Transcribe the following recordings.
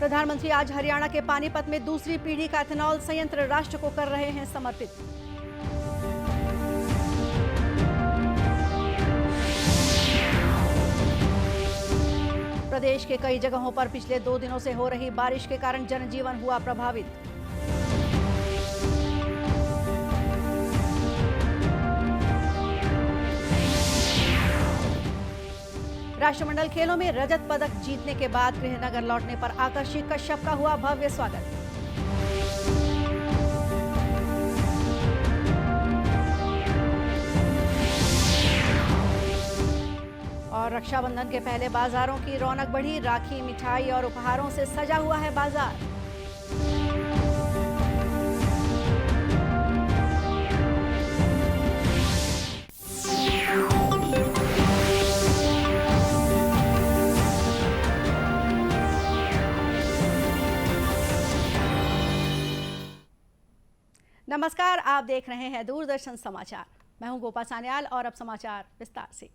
प्रधानमंत्री आज हरियाणा के पानीपत में दूसरी पीढ़ी का एथेनॉल संयंत्र राष्ट्र को कर रहे हैं समर्पित। प्रदेश के कई जगहों पर पिछले 2 दिनों से हो रही बारिश के कारण जनजीवन हुआ प्रभावित। राष्ट्रमंडल खेलों में रजत पदक जीतने के बाद गृहनगर लौटने पर आकर्षि कश्यप का हुआ भव्य स्वागत। और रक्षाबंधन के पहले बाजारों की रौनक बढ़ी, राखी, मिठाई और उपहारों से सजा हुआ है बाजार। नमस्कार, आप देख रहे हैं दूरदर्शन समाचार। मैं हूं गोपा सान्याल और अब समाचार विस्तार से।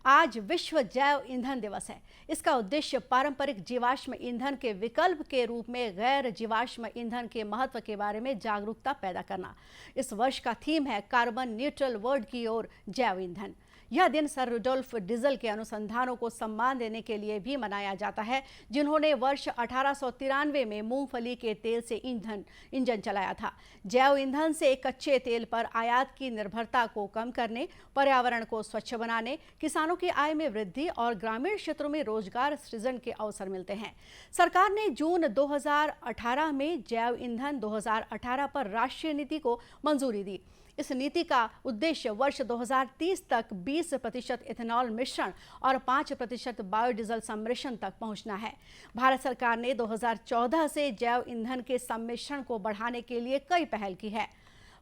आज विश्व जैव ईंधन दिवस है। इसका उद्देश्य पारंपरिक जीवाश्म ईंधन के विकल्प के रूप में गैर जीवाश्म ईंधन के महत्व के बारे में जागरूकता पैदा करना। इस वर्ष का थीम है कार्बन न्यूट्रल वर्ल्ड की ओर जैव ईंधन। यह दिन सर रुडोल्फ डीजल के अनुसंधानों को सम्मान देने के लिए भी मनाया जाता है, जिन्होंने वर्ष 1893 में मूंगफली के तेल से इंजन चलाया था। जैव ईंधन से कच्चे तेल पर आयात की निर्भरता को कम करने, पर्यावरण को स्वच्छ बनाने, किसानों की आय में वृद्धि और ग्रामीण क्षेत्रों में रोजगार सृजन के अवसर मिलते हैं। सरकार ने जून 2018 में जैव ईंधन 2018 पर राष्ट्रीय नीति को मंजूरी दी। इस नीति का उद्देश्य वर्ष 2030 तक 20% इथेनॉल मिश्रण और 5% बायोडीजल सम्मिश्रण तक पहुंचना है। भारत सरकार ने 2014 से जैव ईंधन के सम्मिश्रण को बढ़ाने के लिए कई पहल की है।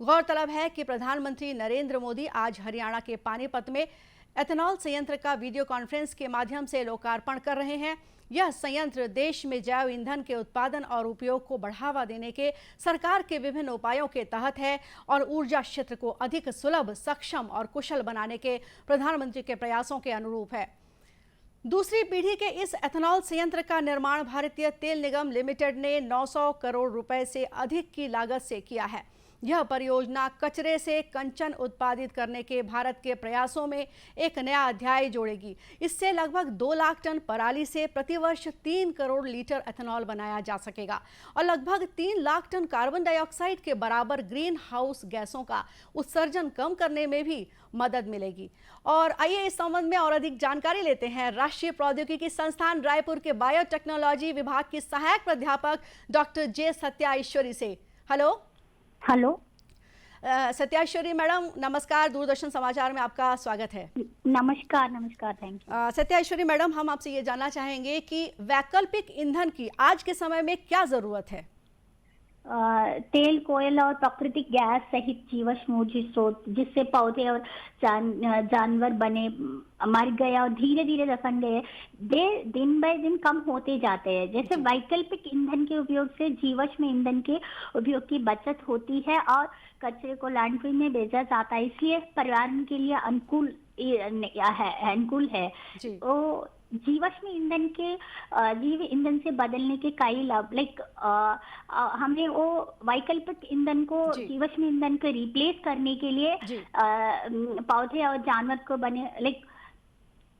गौरतलब है कि प्रधानमंत्री नरेंद्र मोदी आज हरियाणा के पानीपत में एथेनॉल संयंत्र का वीडियो कॉन्फ्रेंस के माध्यम से लोकार्पण कर रहे हैं। यह संयंत्र देश में जैव ईंधन के उत्पादन और उपयोग को बढ़ावा देने के सरकार के विभिन्न उपायों के तहत है और ऊर्जा क्षेत्र को अधिक सुलभ, सक्षम और कुशल बनाने के प्रधानमंत्री के प्रयासों के अनुरूप है। दूसरी पीढ़ी के इस एथेनॉल संयंत्र का निर्माण भारतीय तेल निगम लिमिटेड ने 900 करोड़ रुपए से अधिक की लागत से किया है। यह परियोजना कचरे से कंचन उत्पादित करने के भारत के प्रयासों में एक नया अध्याय जोड़ेगी। इससे लगभग 2 लाख टन पराली से प्रतिवर्ष 3 करोड़ लीटर एथेनॉल बनाया जा सकेगा और लगभग 3 लाख टन कार्बन डाइऑक्साइड के बराबर ग्रीन हाउस गैसों का उत्सर्जन कम करने में भी मदद मिलेगी। और आइए इस संबंध में और अधिक जानकारी लेते हैं राष्ट्रीय प्रौद्योगिकी संस्थान रायपुर के बायोटेक्नोलॉजी विभाग की सहायक प्राध्यापक डॉक्टर जे सत्या से। हेलो सत्याश्वरी मैडम, नमस्कार। दूरदर्शन समाचार में आपका स्वागत है। नमस्कार, थैंक यू। सत्याश्वरी मैडम, हम आपसे ये जानना चाहेंगे कि वैकल्पिक ईंधन की आज के समय में क्या जरूरत है? तेल, कोयला और प्राकृतिक गैस सहित जीवाश्म ऊर्जा स्रोत जिससे पौधे और जानवर बने मर गए और धीरे धीरे दफन गए, दिन बाय दिन कम होते जाते हैं। जैसे वैकल्पिक ईंधन के उपयोग से जीवाश्म ईंधन के उपयोग की बचत होती है और कचरे को लैंडफिल में भेजा जाता है, इसलिए पर्यावरण के लिए अनुकूल है। तो जीवाश्म ईंधन के जीव ईंधन से बदलने के कई लाभ, हमने वो वैकल्पिक ईंधन को जीवाश्म ईंधन को रिप्लेस करने के लिए पौधे और जानवर को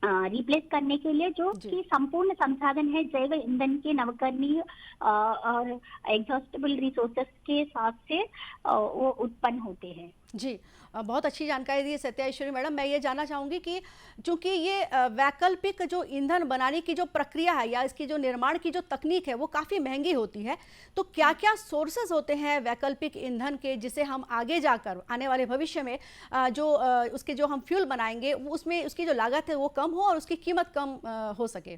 रिप्लेस करने के लिए जो कि संपूर्ण संसाधन है जैव ईंधन के नवीकरणीय और एग्जॉस्टेबल रिसोर्सेस के साथ से वो उत्पन्न होते हैं। जी, बहुत अच्छी जानकारी दी सत्याश्वरी मैडम। मैं ये जानना चाहूँगी कि चूंकि ये वैकल्पिक जो ईंधन बनाने की जो प्रक्रिया है या इसकी जो निर्माण की जो तकनीक है वो काफ़ी महंगी होती है, तो क्या क्या सोर्सेज होते हैं वैकल्पिक ईंधन के जिसे हम आगे जाकर आने वाले भविष्य में उसके जो हम फ्यूल बनाएंगे उसमें उसकी जो लागत है वो कम हो और उसकी कीमत कम हो सके?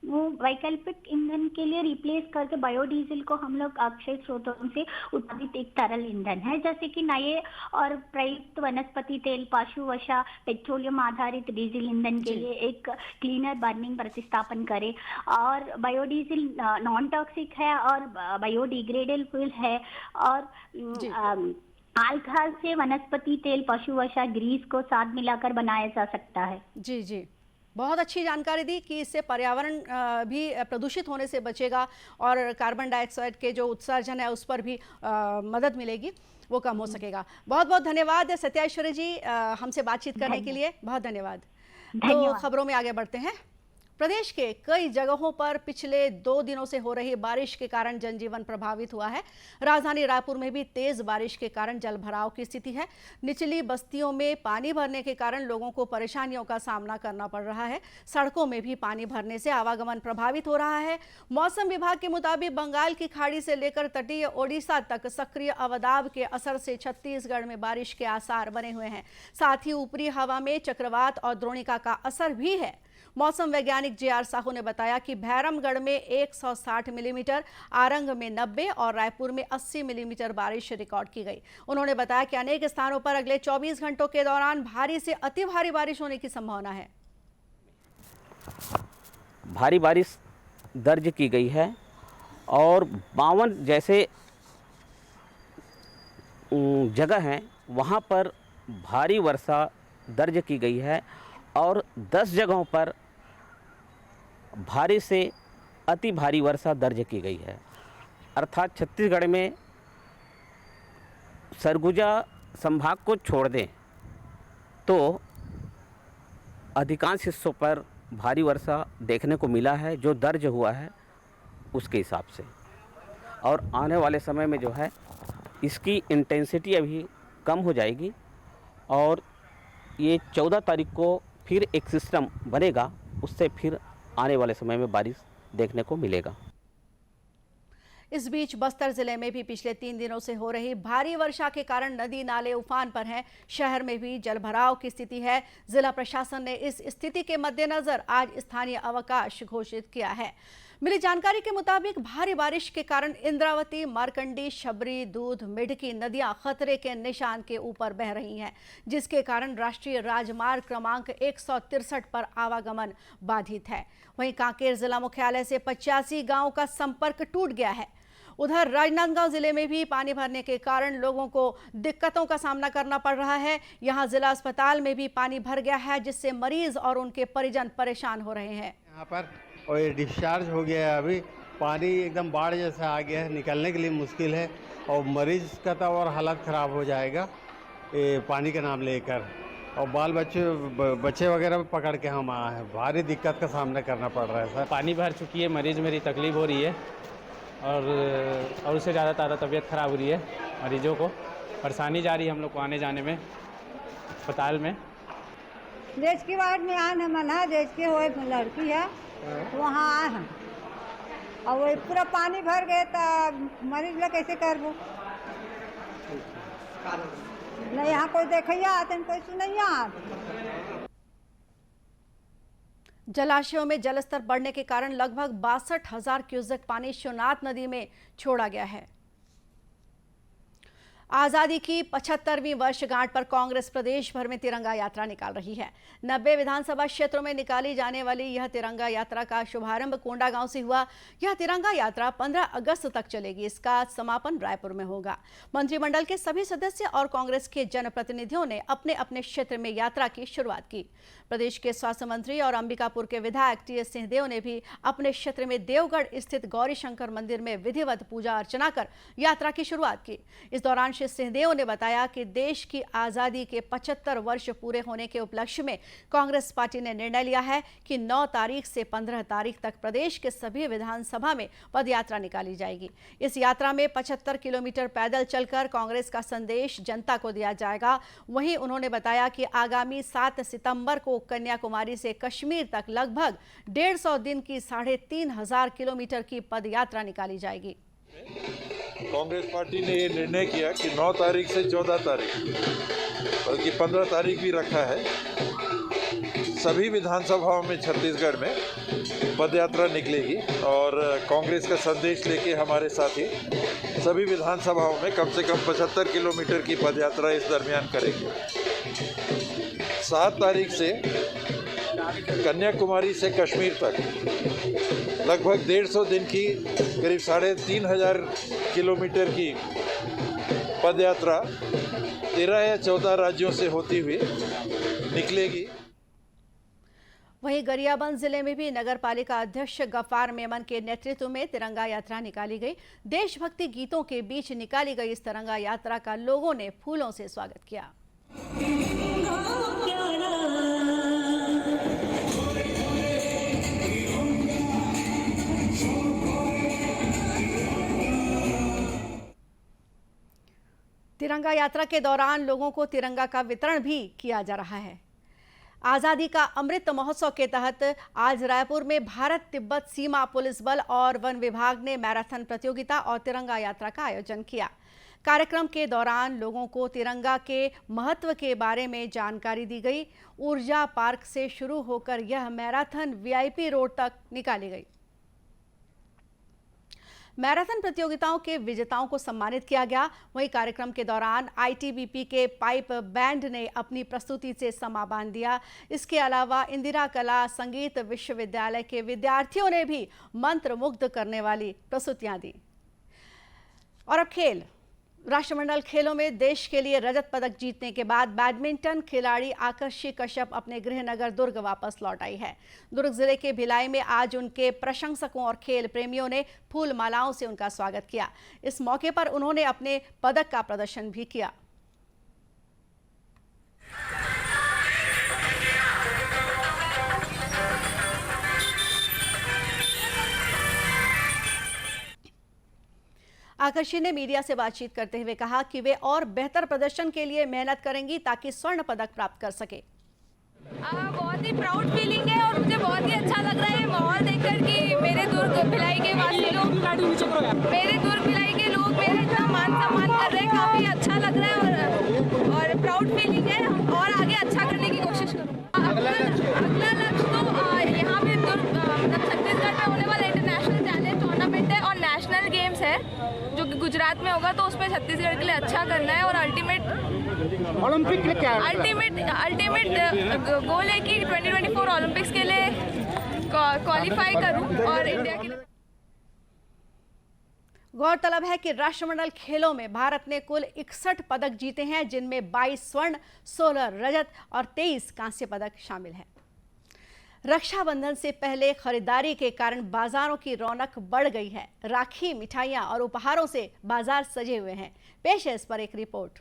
वो वैकल्पिक ईंधन के लिए रिप्लेस करके बायोडीजल को हम लोग अक्षय स्रोतों से उत्पादित एक तरल ईंधन है, जैसे कि नए और प्रयुक्त वनस्पति तेल, पशु वसा, पेट्रोलियम आधारित डीजल ईंधन के लिए एक क्लीनर बर्निंग प्रतिस्थापन करे। और बायोडीजल नॉन टॉक्सिक है और बायोडिग्रेडेबल है और अल्कोहल से वनस्पति तेल, पशु वसा, ग्रीस को साथ मिलाकर बनाया जा सकता है। जी जी। बहुत अच्छी जानकारी दी कि इससे पर्यावरण भी प्रदूषित होने से बचेगा और कार्बन डाइऑक्साइड के जो उत्सर्जन है उस पर भी मदद मिलेगी, वो कम हो सकेगा। बहुत बहुत धन्यवाद सत्या ऐश्वर्य जी, हमसे बातचीत करने के लिए बहुत धन्यवाद। तो खबरों में आगे बढ़ते हैं। प्रदेश के कई जगहों पर पिछले 2 दिनों से हो रही बारिश के कारण जनजीवन प्रभावित हुआ है। राजधानी रायपुर में भी तेज बारिश के कारण जलभराव की स्थिति है। निचली बस्तियों में पानी भरने के कारण लोगों को परेशानियों का सामना करना पड़ रहा है। सड़कों में भी पानी भरने से आवागमन प्रभावित हो रहा है। मौसम विभाग के मुताबिक बंगाल की खाड़ी से लेकर तटीय ओडिशा तक सक्रिय अवदाब के असर से छत्तीसगढ़ में बारिश के आसार बने हुए हैं। साथ ही ऊपरी हवा में चक्रवात और द्रोणिका का असर भी है। मौसम वैज्ञानिक JR साहू ने बताया कि भैरमगढ़ में 160 मिलीमीटर, आरंग में 90 और रायपुर में 80 मिलीमीटर बारिश रिकॉर्ड की गई। उन्होंने बताया कि अनेक स्थानों पर अगले 24 घंटों के दौरान भारी से अति भारी बारिश होने की संभावना है। भारी बारिश दर्ज की गई है और 52 जैसे जगह हैं वहाँ पर भारी वर्षा दर्ज की गई है और 10 जगहों पर भारी से अति भारी वर्षा दर्ज की गई है। अर्थात छत्तीसगढ़ में सरगुजा संभाग को छोड़ दें तो अधिकांश हिस्सों पर भारी वर्षा देखने को मिला है जो दर्ज हुआ है उसके हिसाब से, और आने वाले समय में जो है इसकी इंटेंसिटी अभी कम हो जाएगी और ये 14 तारीख को फिर एक सिस्टम बनेगा, उससे फिर आने वाले समय में बारिश देखने को मिलेगा। इस बीच बस्तर जिले में भी पिछले 3 दिनों से हो रही भारी वर्षा के कारण नदी नाले उफान पर हैं। शहर में भी जलभराव की स्थिति है। जिला प्रशासन ने इस स्थिति के मद्देनजर आज स्थानीय अवकाश घोषित किया है। मिली जानकारी के मुताबिक भारी बारिश के कारण इंद्रावती, मारकंडी, शबरी, दूध, मिढ़की नदियां खतरे के निशान के ऊपर बह रही हैं, जिसके कारण राष्ट्रीय राजमार्ग क्रमांक 163 पर आवागमन बाधित है। वहीं कांकेर जिला मुख्यालय से 85 गांवों का संपर्क टूट गया है। उधर राजनांदगांव जिले में भी पानी भरने के कारण लोगों को दिक्कतों का सामना करना पड़ रहा है। यहां जिला अस्पताल में भी पानी भर गया है, जिससे मरीज और उनके परिजन परेशान हो रहे हैं। यहाँ पर और ये डिस्चार्ज हो गया है, अभी पानी एकदम बाढ़ जैसा आ गया है, निकलने के लिए मुश्किल है और मरीज का तो और हालत ख़राब हो जाएगा ये पानी का नाम लेकर। और बाल बच्चे वगैरह पकड़ के हम आए हैं, भारी दिक्कत का सामना करना पड़ रहा है सर। पानी भर चुकी है, मरीज मेरी तकलीफ हो रही है और उससे ज़्यादा तबीयत ख़राब हो रही है। मरीजों को परेशानी जा रही है हम लोग को आने जाने में अस्पताल में। देश की वार्ड में आन हम ना देश के हो लड़की है वहाँ आए हम और वो पूरा पानी भर गए तो मरीज लोग कैसे करबो नहीं, यहाँ कोई देखैया आते कोई सुनैया आते। जलाशयों में जलस्तर बढ़ने के कारण लगभग 62,000 क्यूसेक पानी शिवनाथ नदी में छोड़ा गया है। आजादी की 75वीं वर्षगांठ पर कांग्रेस प्रदेश भर में तिरंगा यात्रा निकाल रही है। 90 विधानसभा क्षेत्रों में निकाली जाने वाली यह तिरंगा यात्रा का शुभारंभ कोंडागांव से हुआ। यह तिरंगा यात्रा 15 अगस्त तक चलेगी। इसका समापन रायपुर में होगा। मंत्रिमंडल के सभी सदस्य और कांग्रेस के जनप्रतिनिधियों ने अपने अपने क्षेत्र में यात्रा की शुरुआत की। प्रदेश के स्वास्थ्य मंत्री और अंबिकापुर के विधायक TS सिंहदेव ने भी अपने क्षेत्र में देवगढ़ स्थित गौरी शंकर मंदिर में विधिवत पूजा अर्चना कर यात्रा की शुरुआत की। इस दौरान श्री सिंहदेव ने बताया कि देश की आज़ादी के 75 वर्ष पूरे होने के उपलक्ष्य में कांग्रेस पार्टी ने निर्णय लिया है कि 9 तारीख से 15 तारीख तक प्रदेश के सभी विधानसभा में पदयात्रा निकाली जाएगी। इस यात्रा में 75 किलोमीटर पैदल चलकर कांग्रेस का संदेश जनता को दिया जाएगा। वहीं उन्होंने बताया कि आगामी 7 सितंबर को कन्याकुमारी से कश्मीर तक लगभग 150 दिन की 3,500 किलोमीटर की पदयात्रा निकाली जाएगी। कांग्रेस पार्टी ने ये निर्णय किया कि 9 तारीख से 14 तारीख बल्कि 15 तारीख भी रखा है, सभी विधानसभाओं में छत्तीसगढ़ में पदयात्रा निकलेगी और कांग्रेस का संदेश लेके हमारे साथी सभी विधानसभाओं में कम से कम 75 किलोमीटर की पदयात्रा इस दरमियान करेंगे। 7 तारीख से कन्याकुमारी से कश्मीर तक लगभग 150 दिन की करीब 3,500 किलोमीटर की पदयात्रा 13 या 14 राज्यों से होती हुई निकलेगी। वहीं गरियाबंद जिले में भी नगर पालिका अध्यक्ष गफ्फार मेमन के नेतृत्व में तिरंगा यात्रा निकाली गई। देशभक्ति गीतों के बीच निकाली गई इस तिरंगा यात्रा का लोगों ने फूलों से स्वागत किया। तिरंगा यात्रा के दौरान लोगों को तिरंगा का वितरण भी किया जा रहा है। आज़ादी का अमृत महोत्सव के तहत आज रायपुर में भारत तिब्बत सीमा पुलिस बल और वन विभाग ने मैराथन प्रतियोगिता और तिरंगा यात्रा का आयोजन किया। कार्यक्रम के दौरान लोगों को तिरंगा के महत्व के बारे में जानकारी दी गई। ऊर्जा पार्क से शुरू होकर यह मैराथन वीआईपी रोड तक निकाली गई। मैराथन प्रतियोगिताओं के विजेताओं को सम्मानित किया गया। वहीं कार्यक्रम के दौरान आईटीबीपी के पाइप बैंड ने अपनी प्रस्तुति से समा बांध दिया। इसके अलावा इंदिरा कला संगीत विश्वविद्यालय के विद्यार्थियों ने भी मंत्रमुग्ध करने वाली प्रस्तुतियां दी। और अब खेल। राष्ट्रमंडल खेलों में देश के लिए रजत पदक जीतने के बाद बैडमिंटन खिलाड़ी आकर्षि कश्यप अपने गृह नगर दुर्ग वापस लौट आई है। दुर्ग जिले के भिलाई में आज उनके प्रशंसकों और खेल प्रेमियों ने फूल मालाओं से उनका स्वागत किया। इस मौके पर उन्होंने अपने पदक का प्रदर्शन भी किया। आकर्षि ने मीडिया से बातचीत करते हुए कहा कि वे और बेहतर प्रदर्शन के लिए मेहनत करेंगी ताकि स्वर्ण पदक प्राप्त कर सके। बहुत ही प्राउड फीलिंग है और मुझे बहुत ही अच्छा लग रहा है माहौल देखकर कि मेरे दुर्ग भिलाई के वासी लोग, मेरे दुर्ग भिलाई के लोग मेरा इतना मान सम्मान कर रहे हैं। काफ़ी अच्छा लग रहा है और प्राउड फीलिंग है। और आगे अच्छा करने की कोशिश करूँगा। अगला लक्ष्य तो यहाँ पे दुर्ग मतलब छत्तीसगढ़ में होने वाला इंटरनेशनल चैलेंज टूर्नामेंट है और नेशनल गेम्स है जो कि गुजरात में होगा, तो उसमें छत्तीसगढ़ के लिए अच्छा करना है। और अल्टीमेट ओलंपिक में क्या अल्टीमेट गोल है कि 2024 ओलंपिक्स के लिए क्वालिफाई करूं और इंडिया के लिए। गौरतलब है कि राष्ट्रमंडल खेलों में भारत ने कुल 61 पदक जीते हैं, जिनमें 22 स्वर्ण, 16 रजत और 23 कांस्य पदक शामिल हैं। रक्षाबंधन से पहले खरीदारी के कारण बाजारों की रौनक बढ़ गई है। राखी, मिठाइयां और उपहारों से बाजार सजे हुए हैं। पेश है इस पर एक रिपोर्ट।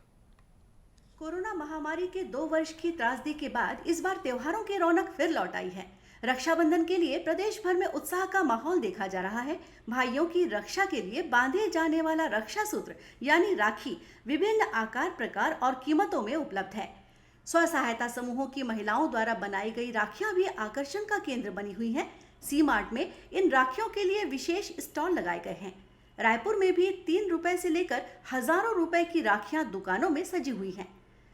कोरोना महामारी के 2 वर्ष की त्रासदी के बाद इस बार त्योहारों की रौनक फिर लौट आई है। रक्षाबंधन के लिए प्रदेश भर में उत्साह का माहौल देखा जा रहा है। भाइयों की रक्षा के लिए बांधे जाने वाला रक्षा सूत्र यानी राखी विभिन्न आकार, प्रकार और कीमतों में उपलब्ध है। स्व सहायता समूहों की महिलाओं द्वारा बनाई गई राखियां भी आकर्षण का केंद्र बनी हुई हैं। सी मार्ट में इन राखियों के लिए विशेष स्टॉल लगाए गए हैं। रायपुर में भी 3 रुपए से लेकर हजारों रुपए की राखियां दुकानों में सजी हुई हैं।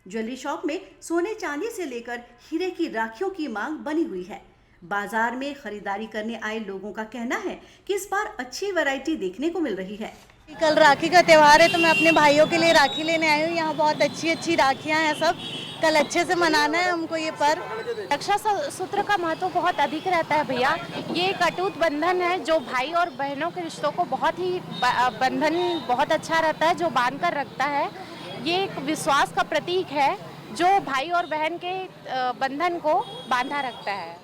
ज्वेलरी शॉप में सोने चांदी से लेकर हीरे की राखियों की मांग बनी हुई है। बाजार में खरीदारी करने आए लोगों का कहना है कि इस बार अच्छी वैरायटी देखने को मिल रही है। कल राखी का त्योहार है तो मैं अपने भाइयों के लिए राखी लेने आई हूँ। यहाँ बहुत अच्छी अच्छी राखियाँ हैं। सब कल अच्छे से मनाना है हमको ये पर्व। रक्षा सूत्र का महत्व बहुत अधिक रहता है भैया। ये एक अटूट बंधन है जो भाई और बहनों के रिश्तों को बहुत ही बंधन बहुत अच्छा रहता है, जो बांध कर रखता है। ये एक विश्वास का प्रतीक है जो भाई और बहन के बंधन को बांधा रखता है।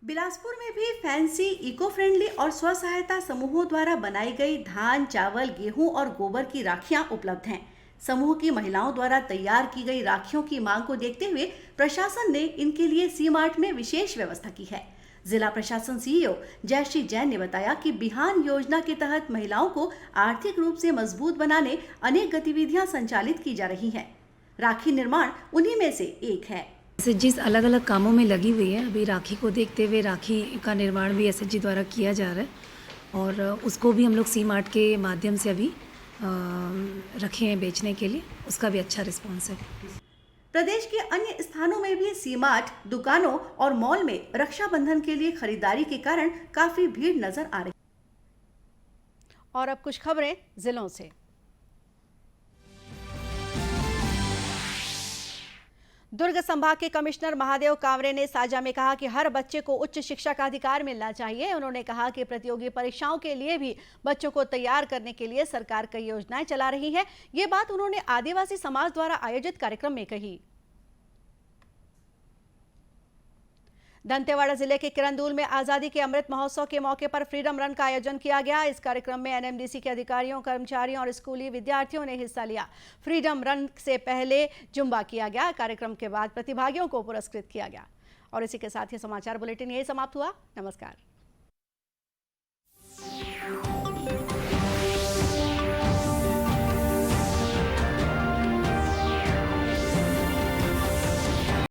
बिलासपुर में भी फैंसी, इको फ्रेंडली और स्व सहायता समूहों द्वारा बनाई गई धान, चावल, गेहूं और गोबर की राखियां उपलब्ध हैं। समूह की महिलाओं द्वारा तैयार की गई राखियों की मांग को देखते हुए प्रशासन ने इनके लिए सी मार्ट में विशेष व्यवस्था की है। जिला प्रशासन सीईओ जयश्री जैन ने बताया कि बिहान योजना के तहत महिलाओं को आर्थिक रूप से मजबूत बनाने अनेक गतिविधियां संचालित की जा रही हैं। राखी निर्माण उन्हीं में से एक है। एसएचजी अलग अलग कामों में लगी हुई है। अभी राखी को देखते हुए राखी का निर्माण भी एसएचजी द्वारा किया जा रहा है और उसको भी हम लोग सी मार्ट के माध्यम से अभी रखे हैं बेचने के लिए। उसका भी अच्छा रिस्पॉन्स है। प्रदेश के अन्य स्थानों में भी सी मार्ट, दुकानों और मॉल में रक्षाबंधन के लिए खरीदारी के कारण काफी भीड़ नजर आ रही। और अब कुछ खबरें जिलों से। दुर्ग संभाग के कमिश्नर महादेव कांवरे ने साजा में कहा कि हर बच्चे को उच्च शिक्षा का अधिकार मिलना चाहिए। उन्होंने कहा कि प्रतियोगी परीक्षाओं के लिए भी बच्चों को तैयार करने के लिए सरकार कई योजनाएं चला रही है। ये बात उन्होंने आदिवासी समाज द्वारा आयोजित कार्यक्रम में कही। दंतेवाड़ा जिले के किरंदुल में आज़ादी के अमृत महोत्सव के मौके पर फ्रीडम रन का आयोजन किया गया। इस कार्यक्रम में एनएमडीसी के अधिकारियों, कर्मचारियों और स्कूली विद्यार्थियों ने हिस्सा लिया। फ्रीडम रन से पहले जुम्बा किया गया। कार्यक्रम के बाद प्रतिभागियों को पुरस्कृत किया गया। और इसी के साथ ही समाचार बुलेटिन यही समाप्त हुआ। नमस्कार।